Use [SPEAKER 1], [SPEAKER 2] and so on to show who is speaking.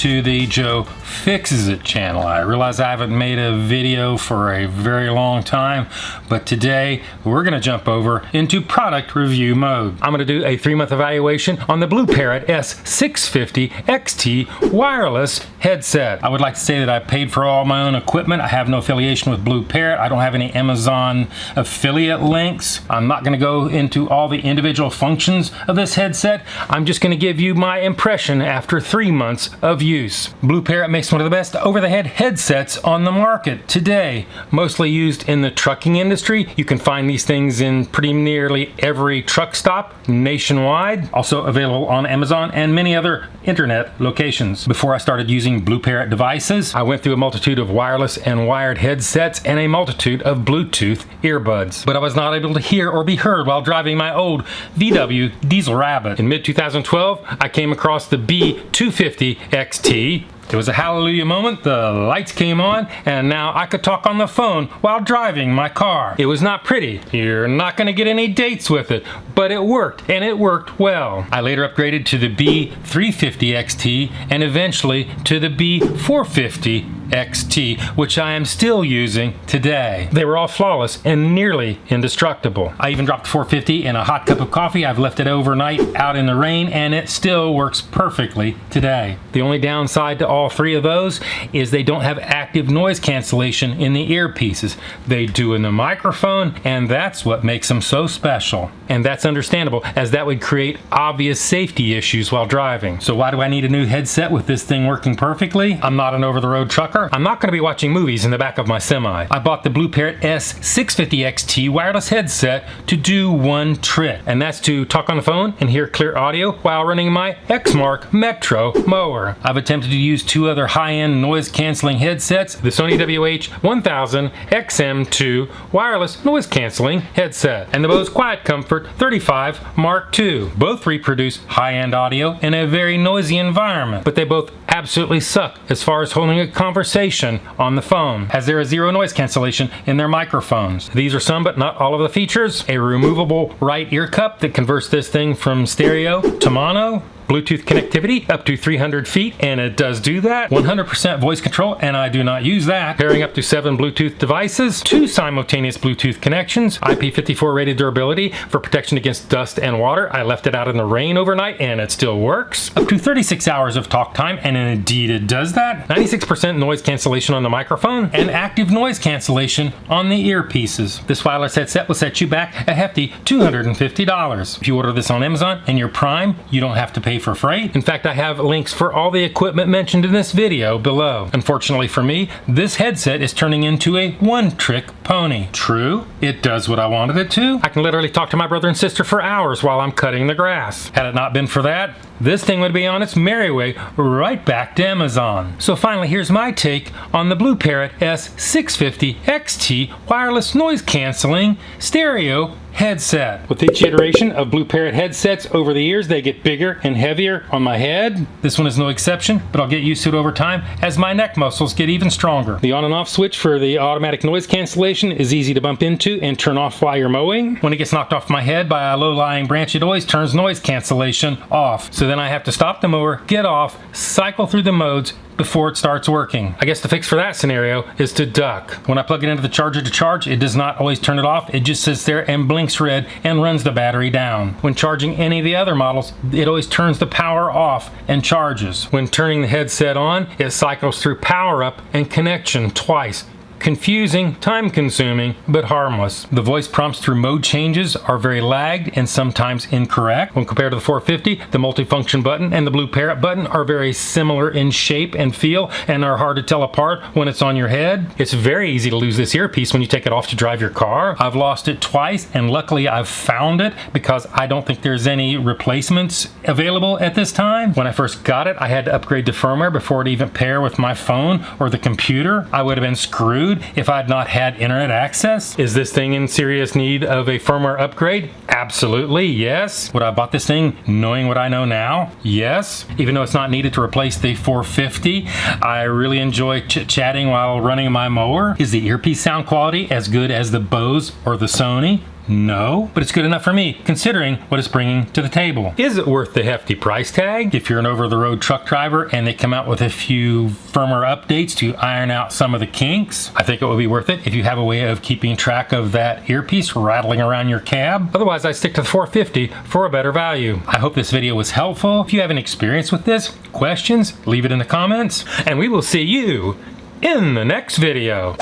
[SPEAKER 1] to the Joe Fixes It channel. I realize I haven't made a video for a very long time, but today we're going to jump over into product review mode. I'm going to do a 3-month evaluation on the BlueParrott S650-XT wireless headset. I would like to say that I paid for all my own equipment. I have no affiliation with BlueParrott. I don't have any Amazon affiliate links. I'm not going to go into all the individual functions of this headset. I'm just going to give you my impression after 3 months of use. BlueParrott makes one of the best over-the-head headsets on the market today, mostly used in the trucking industry. You can find these things in pretty nearly every truck stop nationwide. Also available on Amazon and many other internet locations. Before I started using BlueParrott devices, I went through a multitude of wireless and wired headsets and a multitude of Bluetooth earbuds, but I was not able to hear or be heard while driving my old VW Diesel Rabbit. In mid-2012, I came across the B250-XT. It was a hallelujah moment. The lights came on and now I could talk on the phone while driving my car. It was not pretty. You're not going to get any dates with it, but it worked, and it worked well. I later upgraded to the B350-XT and eventually to the B450-XT, which I am still using today. They were all flawless and nearly indestructible. I even dropped the 450 in a hot cup of coffee. I've left it overnight out in the rain and it still works perfectly today. The only downside to all three of those is they don't have active noise cancellation in the earpieces. They do in the microphone, and that's what makes them so special. And that's understandable, as that would create obvious safety issues while driving. So why do I need a new headset with this thing working perfectly? I'm not an over-the-road trucker. I'm not going to be watching movies in the back of my semi. I bought the BlueParrott S650-XT wireless headset to do one trick, and that's to talk on the phone and hear clear audio while running my Exmark Metro mower. I've attempted to use two other high-end noise canceling headsets, the Sony WH-1000 XM2 wireless noise canceling headset and the Bose Quiet Comfort 35 Mark II. Both reproduce high-end audio in a very noisy environment, but they both absolutely suck as far as holding a conversation on the phone, as there is zero noise cancellation in their microphones. These are some but not all of the features: a removable right ear cup that converts this thing from stereo to mono, Bluetooth connectivity up to 300 feet, and it does do that. 100% voice control, and I do not use that. Pairing up to 7 Bluetooth devices, 2 simultaneous Bluetooth connections, IP54 rated durability for protection against dust and water. I left it out in the rain overnight and it still works. Up to 36 hours of talk time, and indeed it does that. 96% noise cancellation on the microphone, and active noise cancellation on the earpieces. This wireless headset will set you back a hefty $250. If you order this on Amazon and you're Prime, you don't have to pay for freight. In fact, I have links for all the equipment mentioned in this video below. Unfortunately for me, this headset is turning into a one-trick pony. True, it does what I wanted it to. I can literally talk to my brother and sister for hours while I'm cutting the grass. Had it not been for that, this thing would be on its merry way right back to Amazon. So finally, here's my take on the BlueParrott S650-XT wireless noise canceling stereo headset. With each iteration of BlueParrott headsets over the years, they get bigger and heavier on my head. This one is no exception, but I'll get used to it over time as my neck muscles get even stronger. The on and off switch for the automatic noise cancellation is easy to bump into and turn off while you're mowing. When it gets knocked off my head by a low-lying branch, it always turns noise cancellation off. So then I have to stop the mower, get off, cycle through the modes before it starts working. I guess the fix for that scenario is to duck. When I plug it into the charger to charge, it does not always turn it off. It just sits there and blinks red and runs the battery down. When charging any of the other models, it always turns the power off and charges. When turning the headset on, it cycles through power up and connection twice. Confusing, time-consuming, but harmless. The voice prompts through mode changes are very lagged and sometimes incorrect. When compared to the 450, the multifunction button and the BlueParrott button are very similar in shape and feel and are hard to tell apart when it's on your head. It's very easy to lose this earpiece when you take it off to drive your car. I've lost it twice, and luckily I've found it because I don't think there's any replacements available at this time. When I first got it, I had to upgrade to firmware before it even pair with my phone or the computer. I would have been screwed if I'd not had internet access. Is this thing in serious need of a firmware upgrade? Absolutely, yes. Would I bought this thing knowing what I know now? Yes. Even though it's not needed to replace the 450, I really enjoy chit-chatting while running my mower. Is the earpiece sound quality as good as the Bose or the Sony? No, but it's good enough for me, considering what it's bringing to the table. Is it worth the hefty price tag? If you're an over-the-road truck driver and they come out with a few firmware updates to iron out some of the kinks, I think it would be worth it if you have a way of keeping track of that earpiece rattling around your cab. Otherwise, I stick to the 450 for a better value. I hope this video was helpful. If you have any experience with this, questions, leave it in the comments, and we will see you in the next video.